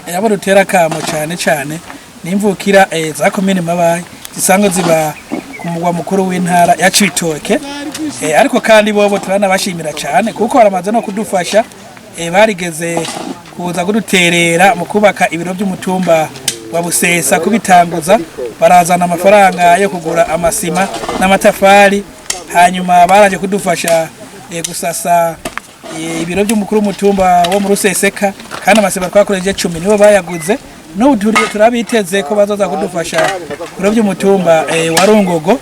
yabo rutera kamo cyane nimvukira za Komine Mabayi zisanzwe ziba ku mugwa mukuru w'intara ya Cibitoke ariko kandi bobo turanabashimira cyane kuko baramaze no kudufasha barigeze kuza kuduterera mu kubaka ibiro by'umutumba wa Busesa kubitanguza barazana amafaranga yo kugura amasima n'amatafari hanyuma baraje kudufasha gusasa ibiro by'umukuru mutumba wo mu Ruseseka kandi amasima twakoreje 10 nibo bayaguze no turabiteze ko bazoza kudufasha ibiro by'umutumba wa Rungogo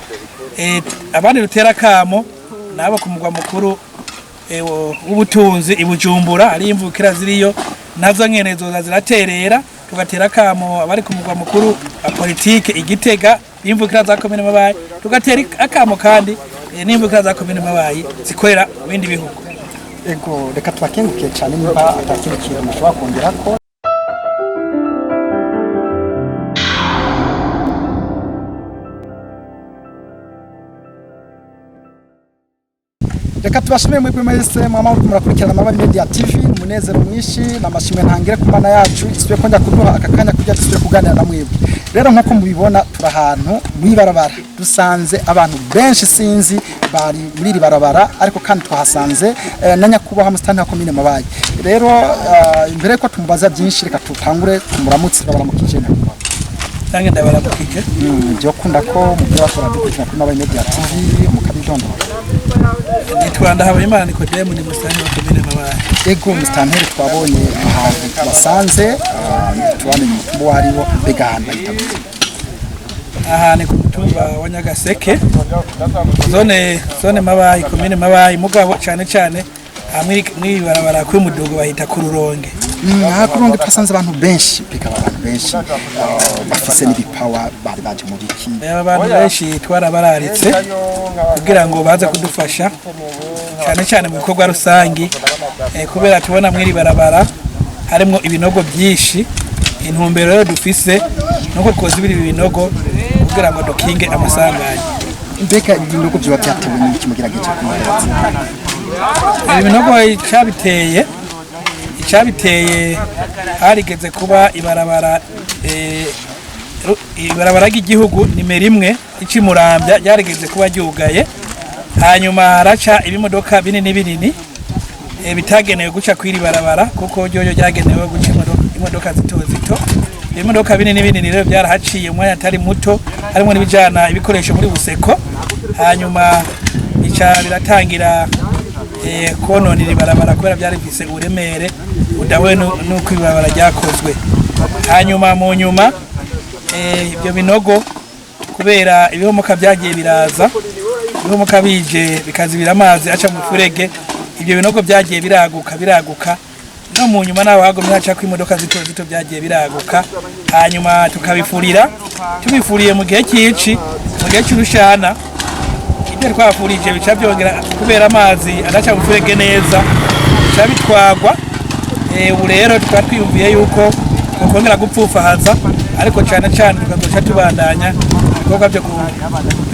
abandi rutera kamo nabo ku mugwa mukuru ubutunzi ibujumbura ari imvukira ziriyo nazo nyene zoza ziraterera tugatera kamo abari ku mugwa mukuru wa politike igitega imvukira za Komine Mabayi tugatera akamo kandi n'imvukira za Komine Mabayi zikorera bindi bihugu ego reka twakengukiye cyane niba atakiri kintu mushobora kongera ko reka tubashimire muri mwese mama murakurikirana Mabayi Media TV umunezero mwinshi namashimwe ntangire ku mana yacu iswe ko njya kuduha akakanya kujya tuswe kuganira na mwebwe rero nkuko mubibona turahantu mwibarabara dusanze abantu benshi sinzi bari muri iri barabara ariko kandi twahasanze na nyakubahwa Musitanteri wa Komine Mabayi rero imbere ko tumubaza byinshi reka tutangure tumuramutse baramukije nyakubahwa tange ndabaramukije byo kunda ko mubyo bashobora gukurikira kuri Mabayi Media TV mukabidondora nitwanda Habimana Nikodemu ni Musitanteri wa Komine Mabayi ego Musitanteri twabonye ahantu basanze tubamenye umutumba wariwo begana aha ni ku mutumba wa Nyagaseke zone Mabayi Komine Mabayi mugabo cyane muri barabara kuri mudogo bahita ku Ruronge aha Ruronge twasanze abantu benshi pika abantu benshi bafise n'ibipawa bari baje mu biki abantu benshi twarabararitse kugira ngo baze kudufasha cyane mu bikorwa rusangi kubera tubona muri barabara harimo ibinogo byinshi intumbero rero dufise nuko kozibira ibinogo kugira ngo dukinge amasanganya mbega ibinogo byo byatewe n'iki mugerageje kumwereza ibinogo icabiteye harigeze kuba ibarabara ry'igihugu nimero 1 icimurambya yarigeze kuba ryugaye hanyuma haraca ibimodoka binini bitagenewe guca kwiri barabara kuko ryo ryagenewe guca imodoka zito ibimodoka binini rero byarahaciye umwanya atari muto harimo n'ibijana ibikoresho muri Buseko hanyuma biratangira kononera ibarabara kubera byari bifise uremere udawe nuko ibarabara ryakozwe hanyuma mu nyuma ibyo binogo kubera ibihomoka byagiye biraza ibihomoka bije bikazibira amazi aca mu furege ibyo binogo byagiye biraguka no mu nyuma naho hagomye haca ku imodoka zito byagiye biraguka hanyuma tubifuriye mu gihe cy'urushana ibyo twafurije bica byongera kubera amazi adaca mu furege neza bica bitwagwa ubu rero twatwiyumviye yuko tukongera gupfufahaza ariko cyane tukazoca tubandanya ibikorwa byo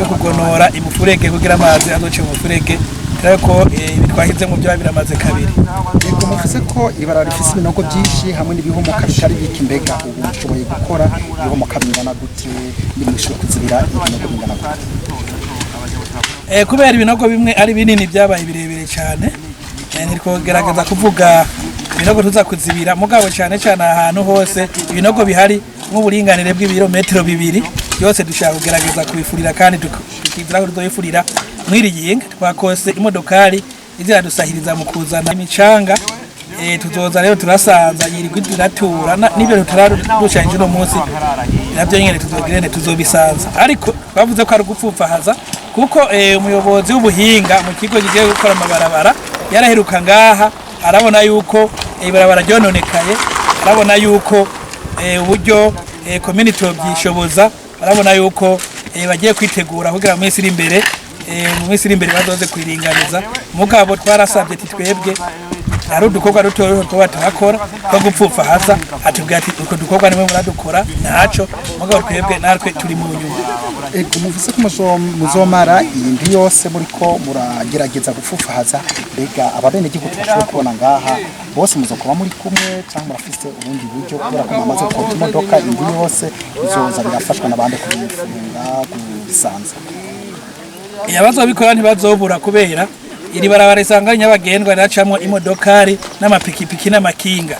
kugonora imufurege kugira amazi azoce mu furege ko bitwahize mu byo biramaze kabiri yego muvuze ko ibarara rifise ibinogo byinshi hamwe n'ibihomoka bitari biki mbega ubu ushoboye gukora ibihomoka bingana gute nimwishoboye kuzibira ibinogo bingana gute kubera ibinogo bimwe ari binini byabaye birebire cyane ntirikogerageza kuvuga ibinogo tuza kuzibira mugabo cyane ahantu hose ibinogo bihari nk'uburinganire bw'ibirometero 2 byose dushaka kugerageza kubifurira kandi tukizira ko tuzoyifurira mwiriyinga twakose imodokari iziradusahiriza mu kuzana imicanga tuzoza rero turasanza yirigwi turatura n'ibyo turarushanje no munsi nabyo nyene tuzogirene tuzobisanza ariko bavuze ko ari gupfufahaza kuko umuyobozi w'ubuhinga mu kigo gigiye gukora amabarabara yaraheruka ngaha arabona yuko ibarabara ryononekaye arabona yuko uburyo community byishoboza arabona yuko bagiye kwitegura kugira mu minsi iri imbere bazoze kwiringaniza mugabo twarasabye twebwe ari udukorwa dutoya two turakora two gupfufa hasa atubwira ati uko dukorwa nimwe muradukora ntaco mugabo twebwe natwe turi mu nyuma. Muvuze ko muzomara iyindi yose muriko muragerageza gupfufa haza mbega ababene gihugu twashobora kubona ngaha bose muzokuba muri kumwe cyangwa murafise ubundi buryo kubera ko mwamaze gukora imodoka indi yose izoza birafashwa n'abandi kubifunga gusanza. Abazobikora ntibazobura kubera iri barabara risanga nyabagendwa riracamwo imodokari n'amapikipiki n'amakinga.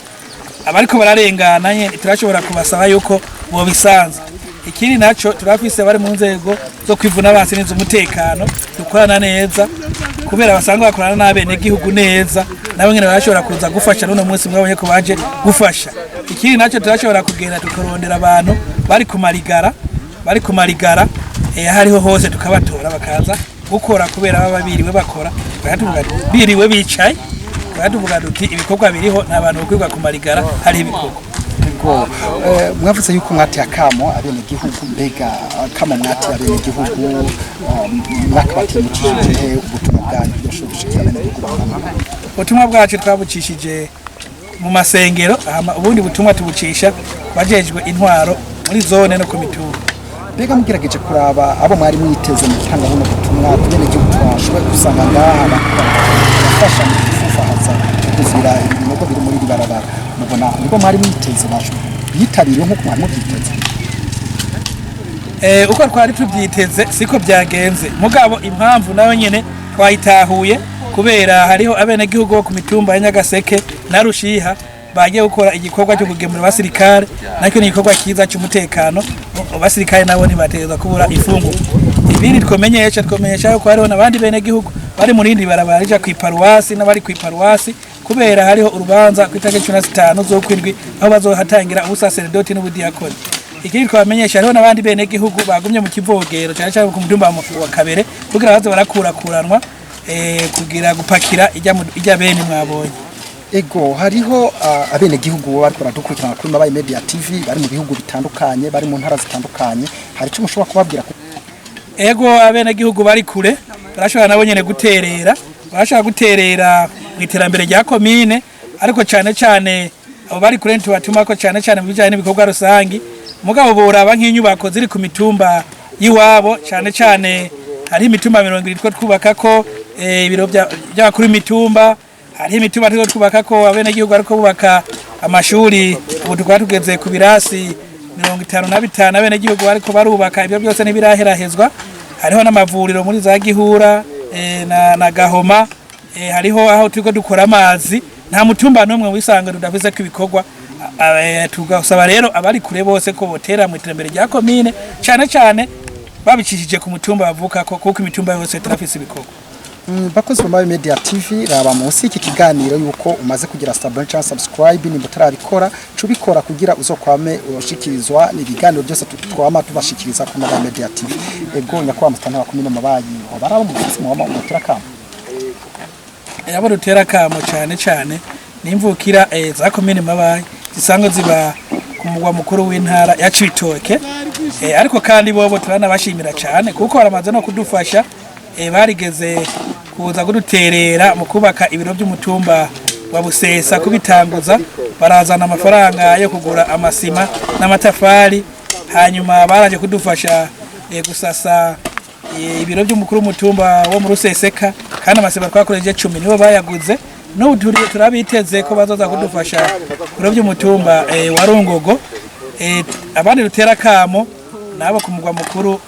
Abariko bararengana nyene turashobora kubasaba yuko bo bisanza. Ikindi naco turafise bari mu nzego zo kwivuna abansi n'izumutekano dukorana neza kubera basanga bakorana n'abene gihugu neza nabo nyene barashobora kuza gufasha none munsi mwabonye ko baje gufasha. Ikindi naco turashobora kugenda tukarondera abantu bari ku marigara hariho hose tukabatora bakaza gukora kubera baba biriwe bakora bakatuvuga biriwe bicaye bakatuvuga duti ibikorwa biriho n'abantu bakwirwa ku marigara hari ibikorwa. Mwavuze yuko mwati akamo abene gihugu mbega kama mwati abene gihugu mwakabatimukije ubutumwa bwanyu bwashobishikira abene gihugu. Ubutumwa bwacu twabucishije mu masengero ubundi butumwa tubucisha bajejwe intwaro muri zone no ku mitumba. Mbega mugerageje kuraba abo mwari mwiteze mu gitanga buno butumwa abene gihugu twashoboye gusanga ngaha bafasha mu kufufa haza kuzira ibinogo biri muri barabara mubona nibo mwari mwiteze basho yitabiriye nko mwari mubyiteze. Uko twari tubyiteze siko byagenze mugabo impamvu nawe nyene twayitahuye kubera hariho abene gihugu ku mitumba ya Nyagaseke na Rushiha bagiye gukora igikorwa cyo kugemura abasirikare nacyo ni igikorwa kiza cy'umutekano. Abasirikare nabo ntibategeza kubura ifungu. Ibindi twomenyesha yuko hariho n'abandi bene gihugu bari mu rindi barabara rija kwiparuwasi n'abari kwiparuwasi kubera hariho urubanza kw'itariki 15 zo kwindwi aho bazohatangira ubusaserdoti n'ubudiyakoni. Ikindi twamenyesha hariho n'abandi bene gihugu bagumye mu kivogero cyane cyane ku mutumba wa Kabere kugira baze barakurakuranwa kugira gupakira ijya bene mwabonye. Ego hariho abene gihugu bari baradukurikirana kuri Mabayi Media TV bari mu bihugu bitandukanye bari mu ntara zitandukanye hari cyo mushobora kubabwira. Ego abene gihugu bari kure barashobora nabo nyene guterera barashaka guterera mu iterambere rya komine ariko cyane cyane abo bari kure ntibatuma ko cyane cyane mu bijanye n'ibikorwa rusangi mugabo boraba nk'inyubako ziri ku mitumba yiwabo cyane cyane hari imitumba 20 twubaka ko ibiro by'abakuru imitumba hari imitumba twubaka ko abene gihugu ariko bubaka amashuri ubu twatugeze ku birasi 55 abene gihugu ariko barubaka ibyo byose nibiraherahezwa. Hariho n'amavuriro muri za Gihura na Gahoma hariho aho turiko dukora amazi nta mutumba n'umwe wisanga rudafise ko ibikorwa. Tugasaba rero abari kure bose ko botera mu iterambere rya komine cyane cyane babicishije ku mutumba bavuka ko kuko imitumba yose turafise ibikorwa. Bakozi ba Mabayi Media TV raba munsi iki kiganiro yuko umaze kugira subscribe nimba utarabikora cubikora kugira uzokwame urashikirizwa n'ibiganiro byose twama tubashikiriza ku Mabayi Media TV. Ego nyakwa mutana wa Komine Mabayi baraba mu gisi mu mutera kamo. Yabo rutera kamo cyane cyane nimvukira za Komine Mabayi zisango ziba ku mugwa mukuru w'intara ya Cibitoke ariko kandi bobo turanabashimira cyane kuko baramaze no kudufasha barigeze kuza kuduterera mu kubaka ibiro by'umutumba wa Busesa kubitanguza barazana amafaranga yo kugura amasima n'amatafari hanyuma baraje kudufasha gusasa ibiro by'umukuru w'umutumba wo mu Ruseseka kandi amasima twakoreje 10 nibo bayaguze n'ubu turabiteze ko bazoza kudufasha ibiro by'umutumba wa Rungogo. Abandi rutera kamo nabo ku mugwa mukuru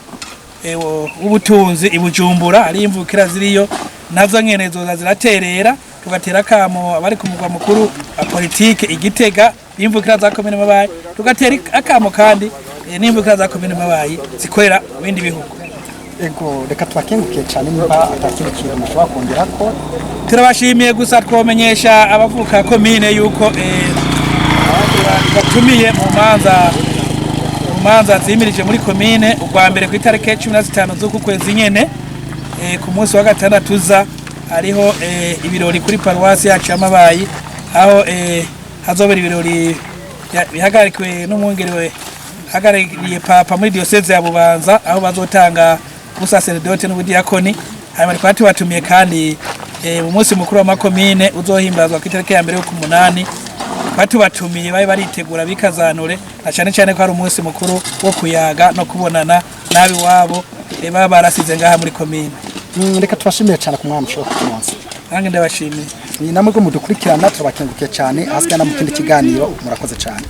ubutunzi ibujumbura ari imvukira ziriyo nazo nyene zoza ziraterera tugatera kamo abari ku mugwa mukuru wa politike igitega imvukira za Komine Mabayi tugatera akamo kandi n'imvukira za Komine Mabayi zikorera mu bindi bihugu. Ego reka twakengukiye cyane nimba atakirikira mushobora kongera ko turabashimiye gusa twomenyesha abavuka komine yuko batumiye mu manza zimirije muri komine ugwa mbere ku itariki 15 z'uku kwezi nyene ku munsi wa gatandatu za ariho ibirori kuri paruwasi yacu ya Mabayi aho hazobera ibirori bihagarikiwe n'umwungere hagarariye papa muri diocese ya Bubanza aho bazotanga ubusaserdoti n'ubudiyakoni hanyuma twari tubatumiye kandi umunsi mukuru w'amakomine uzohimbazwa ku itariki ya mbere y'uku munani batubatumiye babe baritegura bikazanure na cyane cyane ko ari umunsi mukuru wo kuyaga no kubonana nabi wabo baba barasize ngaha muri komine. Reka tubashimiye cyane ku mwanya mushobora kuturonsa. Nange ndabashimiye. Ni namwe mudukurikirana turabakengurukiye cyane hasigaye na mu kindi kiganiro murakoze cyane.